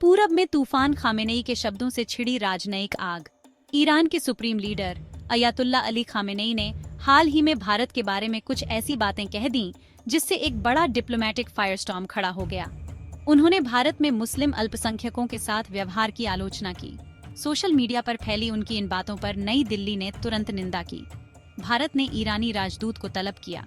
पूरब में तूफान खामेनेई के शब्दों से छिड़ी राजनयिक आग। ईरान के supreme leader Ayatollah Ali Khamenei ने हाल ही में भारत के बारे में कुछ ऐसी बातें कह दी जिससे एक बड़ा डिप्लोमेटिक फायरस्टॉर्म खड़ा हो गया। उन्होंने भारत में मुस्लिम अल्पसंख्यकों के साथ व्यवहार की आलोचना की। सोशल मीडिया पर फैली उनकी इन बातों पर नई दिल्ली ने तुरंत निंदा की। भारत ने ईरानी राजदूत को तलब किया।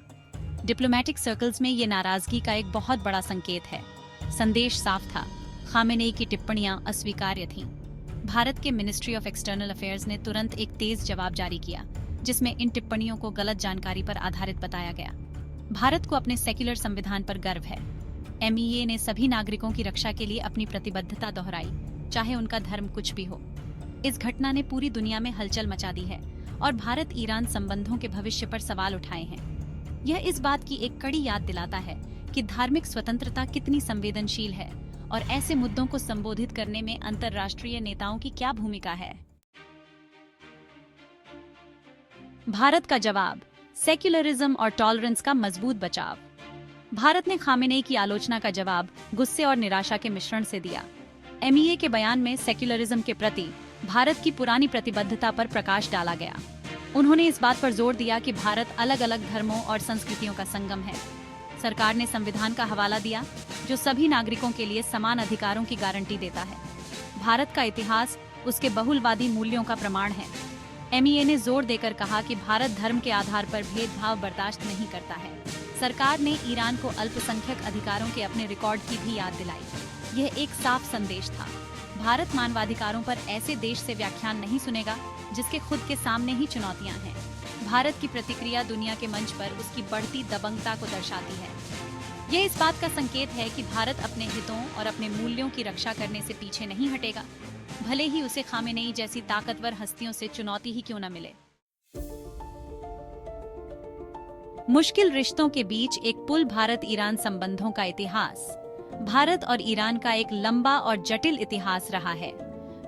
डिप्लोमेटिक सर्कल्स में ये नाराजगी का एक बहुत बड़ा संकेत है। संदेश साफ था, खामेनेई की टिप्पणियां अस्वीकार्य थीं। भारत के मिनिस्ट्री ऑफ एक्सटर्नल अफेयर्स ने तुरंत एक तेज जवाब जारी किया, जिसमें इन टिप्पणियों को गलत जानकारी पर आधारित बताया गया। भारत को अपने सेक्युलर संविधान पर गर्व है। MEA ने सभी नागरिकों की रक्षा के लिए अपनी प्रतिबद्धता दोहराई, चाहे उनका धर्म कुछ भी हो। इस घटना ने पूरी दुनिया में हलचल मचा दी है और भारत ईरान संबंधों के भविष्य पर सवाल उठाए हैं। यह इस बात की एक कड़ी याद दिलाता है कि धार्मिक स्वतंत्रता कितनी संवेदनशील है और ऐसे मुद्दों को संबोधित करने में अंतर्राष्ट्रीय नेताओं की क्या भूमिका है। भारत का जवाब, सेक्युलरिज्म और टॉलरेंस का मजबूत बचाव। भारत ने खामेनेई की आलोचना का जवाब गुस्से और निराशा के मिश्रण से दिया। MEA के बयान में सेक्युलरिज्म के प्रति भारत की पुरानी प्रतिबद्धता पर प्रकाश डाला गया। उन्होंने इस बात पर जोर दिया कि भारत अलग अलग धर्मों और संस्कृतियों का संगम है। सरकार ने संविधान का हवाला दिया, जो सभी नागरिकों के लिए समान अधिकारों की गारंटी देता है। भारत का इतिहास उसके बहुलवादी मूल्यों का प्रमाण है। MEA ने जोर देकर कहा कि भारत धर्म के आधार पर भेदभाव बर्दाश्त नहीं करता है। सरकार ने ईरान को अल्पसंख्यक अधिकारों के अपने रिकॉर्ड की भी याद दिलाई। यह एक साफ संदेश था। भारत मानवाधिकारों पर ऐसे देश से व्याख्यान नहीं सुनेगा जिसके खुद के सामने ही चुनौतियां हैं। भारत की प्रतिक्रिया दुनिया के मंच पर उसकी बढ़ती दबंगता को दर्शाती है। यह इस बात का संकेत है कि भारत अपने हितों और अपने मूल्यों की रक्षा करने से पीछे नहीं हटेगा, भले ही उसे खामेनेई जैसी ताकतवर हस्तियों से चुनौती ही क्यों न मिले। मुश्किल रिश्तों के बीच एक पुल, भारत ईरान संबंधों का इतिहास। भारत और ईरान का एक लंबा और जटिल इतिहास रहा है।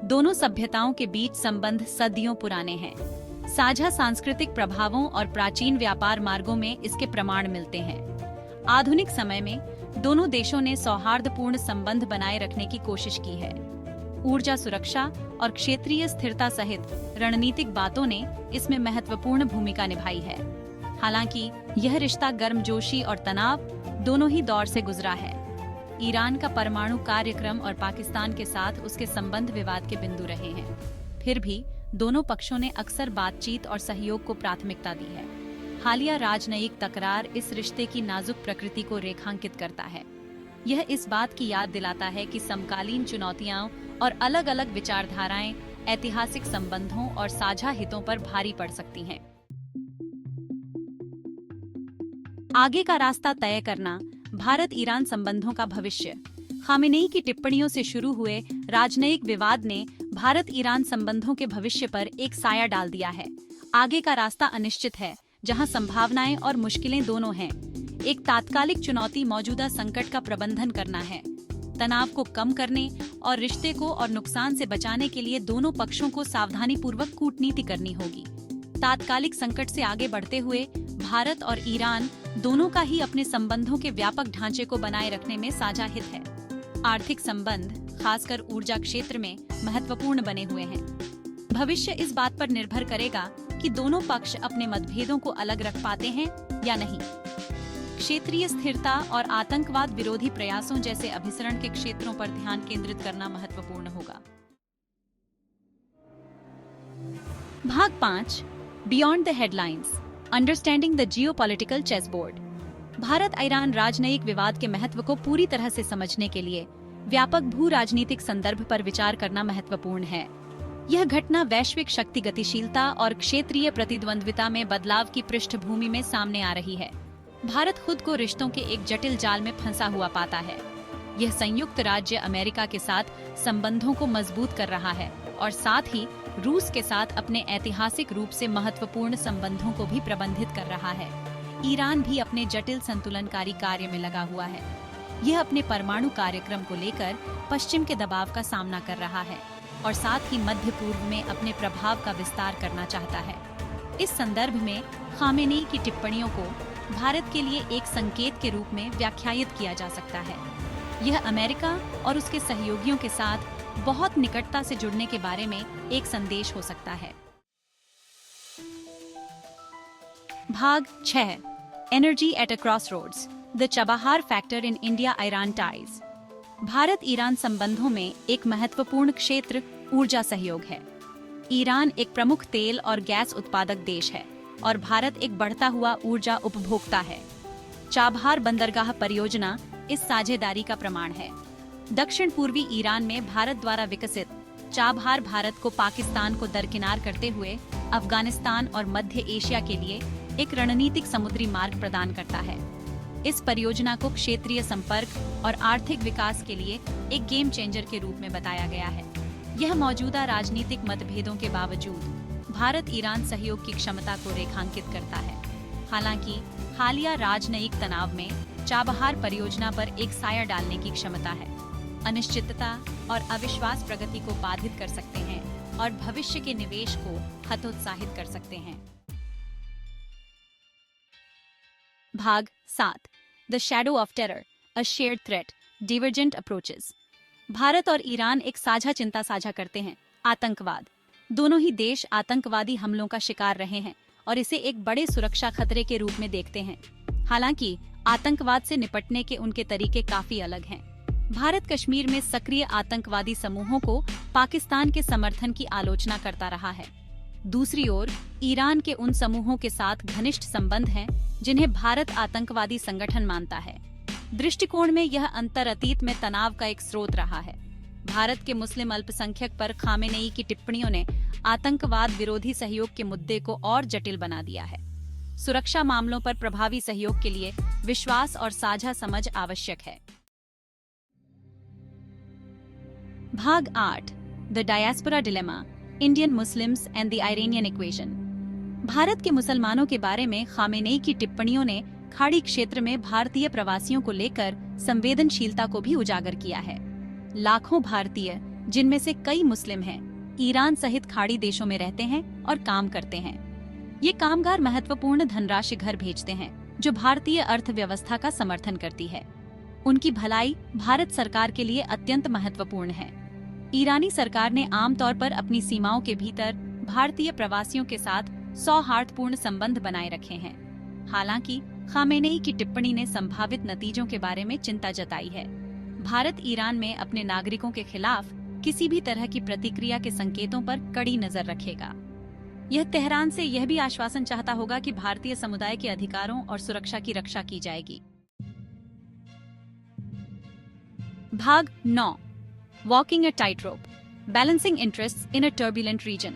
दोनों सभ्यताओं के बीच संबंध सदियों पुराने हैं। साझा सांस्कृतिक प्रभावों और प्राचीन व्यापार मार्गों में इसके प्रमाण मिलते हैं। आधुनिक समय में दोनों देशों ने सौहार्दपूर्ण संबंध बनाए रखने की कोशिश की है। ऊर्जा सुरक्षा और क्षेत्रीय स्थिरता सहित रणनीतिक बातों ने इसमें महत्वपूर्ण भूमिका निभाई है। हालांकि यह रिश्ता गर्मजोशी और तनाव दोनों ही दौर से गुजरा है। ईरान का परमाणु कार्यक्रम और पाकिस्तान के साथ उसके संबंध विवाद के बिंदु रहे हैं। फिर भी दोनों पक्षों ने अक्सर बातचीत और सहयोग को प्राथमिकता दी है। हालिया राजनयिक तकरार इस रिश्ते की नाजुक प्रकृति को रेखांकित करता है। यह इस बात की याद दिलाता है कि समकालीन चुनौतियां और अलग अलग विचारधाराएं ऐतिहासिक संबंधों और साझा हितों पर भारी पड़ सकती हैं। आगे का रास्ता तय करना, भारत ईरान संबंधों का भविष्य। खामेनेई की टिप्पणियों से शुरू हुए राजनयिक विवाद ने भारत ईरान संबंधों के भविष्य पर एक साया डाल दिया है। आगे का रास्ता अनिश्चित है, जहां संभावनाएं और मुश्किलें दोनों हैं। एक तात्कालिक चुनौती मौजूदा संकट का प्रबंधन करना है। तनाव को कम करने और रिश्ते को और नुकसान से बचाने के लिए दोनों पक्षों को सावधानीपूर्वक कूटनीति करनी होगी। तात्कालिक संकट से आगे बढ़ते हुए भारत और ईरान दोनों का ही अपने संबंधों के व्यापक ढांचे को बनाए रखने में साझा हित है। आर्थिक संबंध, खासकर ऊर्जा क्षेत्र में, महत्वपूर्ण बने हुए हैं। भविष्य इस बात पर निर्भर करेगा कि दोनों पक्ष अपने मतभेदों को अलग रख पाते हैं या नहीं। क्षेत्रीय स्थिरता और आतंकवाद विरोधी प्रयासों जैसे अभिसरण के क्षेत्रों पर ध्यान केंद्रित करना महत्वपूर्ण होगा। भाग 5, beyond the headlines, understanding the geopolitical chessboard. Bharat Iran राजनयिक विवाद के महत्व को पूरी तरह से समझने के लिए व्यापक भू राजनीतिक संदर्भ पर विचार करना महत्वपूर्ण है। यह घटना वैश्विक शक्ति गतिशीलता और क्षेत्रीय प्रतिद्वंद्विता में बदलाव की पृष्ठभूमि में सामने आ रही है। भारत खुद को रिश्तों के एक जटिल जाल में फंसा हुआ पाता है। यह संयुक्त राज्य अमेरिका के साथ संबंधों को मजबूत कर रहा है और साथ ही रूस के साथ अपने ऐतिहासिक रूप से महत्वपूर्ण संबंधों को भी प्रबंधित कर रहा है। ईरान भी अपने जटिल संतुलनकारी कार्य में लगा हुआ है। यह अपने परमाणु कार्यक्रम को लेकर पश्चिम के दबाव का सामना कर रहा है और साथ ही मध्य पूर्व में अपने प्रभाव का विस्तार करना चाहता है। इस संदर्भ में खामेनेई की टिप्पणियों को भारत के लिए एक संकेत के रूप में व्याख्यायित किया जा सकता है। यह अमेरिका और उसके सहयोगियों के साथ बहुत निकटता से जुड़ने के बारे में एक संदेश हो सकता है। भाग 6 energy at a crossroads, the Chabahar factor in India Iran ties. Bharat Iran संबंधों में एक महत्वपूर्ण क्षेत्र ऊर्जा सहयोग है। ईरान एक प्रमुख तेल और गैस उत्पादक देश है और भारत एक बढ़ता हुआ ऊर्जा उपभोक्ता है। चाबहार बंदरगाह परियोजना इस साझेदारी का प्रमाण है। दक्षिण पूर्वी ईरान में भारत द्वारा विकसित चाबहार भारत को पाकिस्तान को दरकिनार करते हुए अफगानिस्तान और मध्य एशिया के लिए एक रणनीतिक समुद्री मार्ग प्रदान करता है। इस परियोजना को क्षेत्रीय संपर्क और आर्थिक विकास के लिए एक गेम चेंजर के रूप में बताया गया है। यह मौजूदा राजनीतिक मतभेदों के बावजूद भारत ईरान सहयोग की क्षमता को रेखांकित करता है। हालांकि हालिया राजनयिक तनाव में चाबहार परियोजना पर एक साया डालने की क्षमता है। अनिश्चितता और अविश्वास प्रगति को बाधित कर सकते हैं और भविष्य के निवेश को हतोत्साहित कर सकते हैं। भाग 7 the shadow of terror, a shared threat, divergent approaches. Bharat और ईरान एक साझा चिंता साझा करते हैं, आतंकवाद। दोनों ही देश आतंकवादी हमलों का शिकार रहे हैं और इसे एक बड़े सुरक्षा खतरे के रूप में देखते हैं। हालांकि आतंकवाद से निपटने के उनके तरीके काफी अलग हैं। भारत कश्मीर में सक्रिय आतंकवादी समूहों को पाकिस्तान के समर्थन की आलोचना करता रहा है। दूसरी ओर ईरान के उन समूहों के साथ घनिष्ठ संबंध हैं जिन्हें भारत आतंकवादी संगठन मानता है। दृष्टिकोण में यह अंतर अतीत में तनाव का एक स्रोत रहा है। भारत के मुस्लिम अल्पसंख्यक पर खामेनेई की टिप्पणियों ने आतंकवाद विरोधी सहयोग के मुद्दे को और जटिल बना दिया है। सुरक्षा मामलों पर प्रभावी सहयोग के लिए विश्वास और साझा समझ आवश्यक है। भाग 8 the diaspora dilemma, Indian Muslims and the Iranian equation. Bharat के मुसलमानों के बारे में खामेनेई की टिप्पणियों ने खाड़ी क्षेत्र में भारतीय प्रवासियों को लेकर संवेदनशीलता को भी उजागर किया है। लाखों भारतीय, जिनमें से कई मुस्लिम हैं, ईरान सहित खाड़ी देशों में रहते हैं और काम करते हैं। ये कामगार महत्वपूर्ण धनराशि घर भेजते हैं, जो भारतीय अर्थव्यवस्था का समर्थन करती है। उनकी भलाई भारत सरकार के लिए अत्यंत महत्वपूर्ण है। ईरानी सरकार ने आमतौर पर अपनी सीमाओं के भीतर भारतीय प्रवासियों के साथ सौहार्दपूर्ण संबंध बनाए रखे हैं। हालांकि खामेनेई की टिप्पणी ने संभावित नतीजों के बारे में चिंता जताई है। भारत ईरान में अपने नागरिकों के खिलाफ किसी भी तरह की प्रतिक्रिया के संकेतों पर कड़ी नजर रखेगा। यह तेहरान से यह भी आश्वासन चाहता होगा कि भारतीय समुदाय के अधिकारों और सुरक्षा की रक्षा की जाएगी। भाग 9 walking a tight rope, balancing interests in a turbulent region.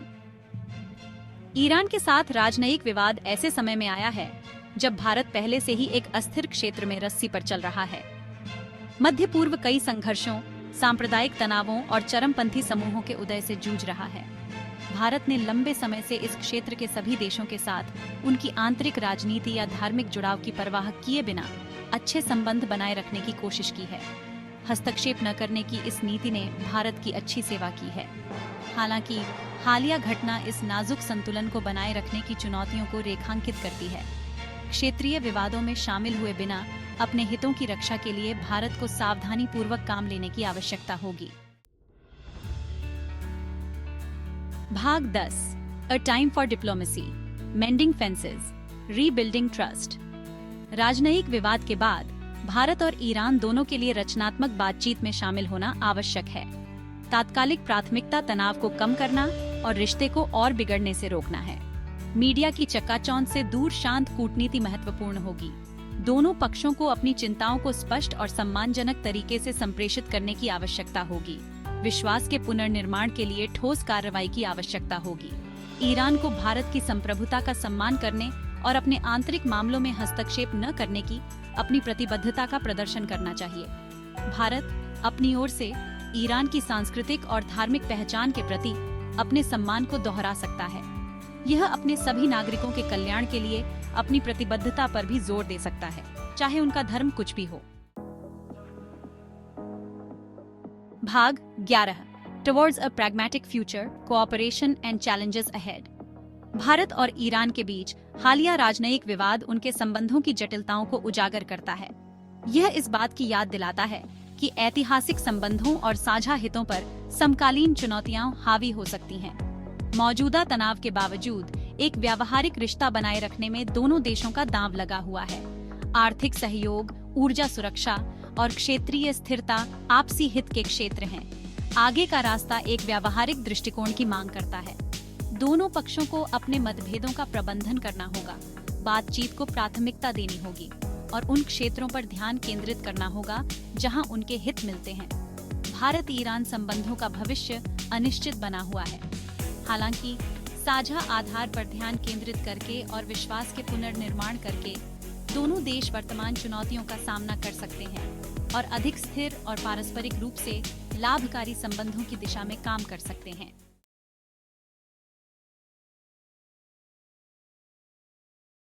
Iran के साथ राजनयिक विवाद ऐसे समय में आया है जब भारत पहले से ही एक अस्थिर क्षेत्र में रस्सी पर चल रहा है। मध्य पूर्व कई संघर्षों, सांप्रदायिक तनावों और चरमपंथी समूहों के उदय से जूझ रहा है। भारत ने लंबे समय से इस क्षेत्र के सभी देशों के साथ उनकी आंतरिक राजनीति या धार्मिक जुड़ाव की परवाह किए बिना अच्छे संबंध बनाए रखने की कोशिश की है। हस्तक्षेप न करने की इस नीति ने भारत की अच्छी सेवा की है। हालांकि हालिया घटना इस नाजुक संतुलन को बनाए रखने की चुनौतियों को रेखांकित करती है। क्षेत्रीय विवादों में शामिल हुए बिना अपने हितों की रक्षा के लिए भारत को सावधानी पूर्वक काम लेने की आवश्यकता होगी। भाग 10 a time for diplomacy, mending fences, rebuilding trust. राजनयिक विवाद के बाद भारत और ईरान दोनों के लिए रचनात्मक बातचीत में शामिल होना आवश्यक है। तात्कालिक प्राथमिकता तनाव को कम करना और रिश्ते को और बिगड़ने से रोकना है। मीडिया की चकाचौंध से दूर शांत कूटनीति महत्वपूर्ण होगी। दोनों पक्षों को अपनी चिंताओं को स्पष्ट और सम्मानजनक तरीके से संप्रेषित करने की आवश्यकता होगी। विश्वास के पुनर्निर्माण के लिए ठोस कार्रवाई की आवश्यकता होगी। ईरान को भारत की संप्रभुता का सम्मान करने और अपने आंतरिक मामलों में हस्तक्षेप न करने की अपनी प्रतिबद्धता का प्रदर्शन करना चाहिए। भारत अपनी ओर से ईरान की सांस्कृतिक और धार्मिक पहचान के प्रति अपने सम्मान को दोहरा सकता है। यह अपने सभी नागरिकों के कल्याण के लिए अपनी प्रतिबद्धता पर भी जोर दे सकता है, चाहे उनका धर्म कुछ भी हो। भाग 11 towards a pragmatic future, cooperation and challenges ahead. Bharat और ईरान के बीच हालिया राजनयिक विवाद उनके संबंधों की जटिलताओं को उजागर करता है। यह इस बात की याद दिलाता है कि ऐतिहासिक संबंधों और साझा हितों पर समकालीन चुनौतियां हावी हो सकती हैं। मौजूदा तनाव के बावजूद एक व्यावहारिक रिश्ता बनाए रखने में दोनों देशों का दांव लगा हुआ है। आर्थिक सहयोग, ऊर्जा सुरक्षा और क्षेत्रीय स्थिरता आपसी हित के क्षेत्र हैं। आगे का रास्ता एक व्यावहारिक दृष्टिकोण की मांग करता है। दोनों पक्षों को अपने मतभेदों का प्रबंधन करना होगा, बातचीत को प्राथमिकता देनी होगी और उन क्षेत्रों पर ध्यान केंद्रित करना होगा जहां उनके हित मिलते हैं। भारत ईरान संबंधों का भविष्य अनिश्चित बना हुआ है। हालांकि साझा आधार पर ध्यान केंद्रित करके और विश्वास के पुनर्निर्माण करके दोनों देश वर्तमान चुनौतियों का सामना कर सकते हैं और अधिक स्थिर और पारस्परिक रूप से लाभकारी संबंधों की दिशा में काम कर सकते हैं।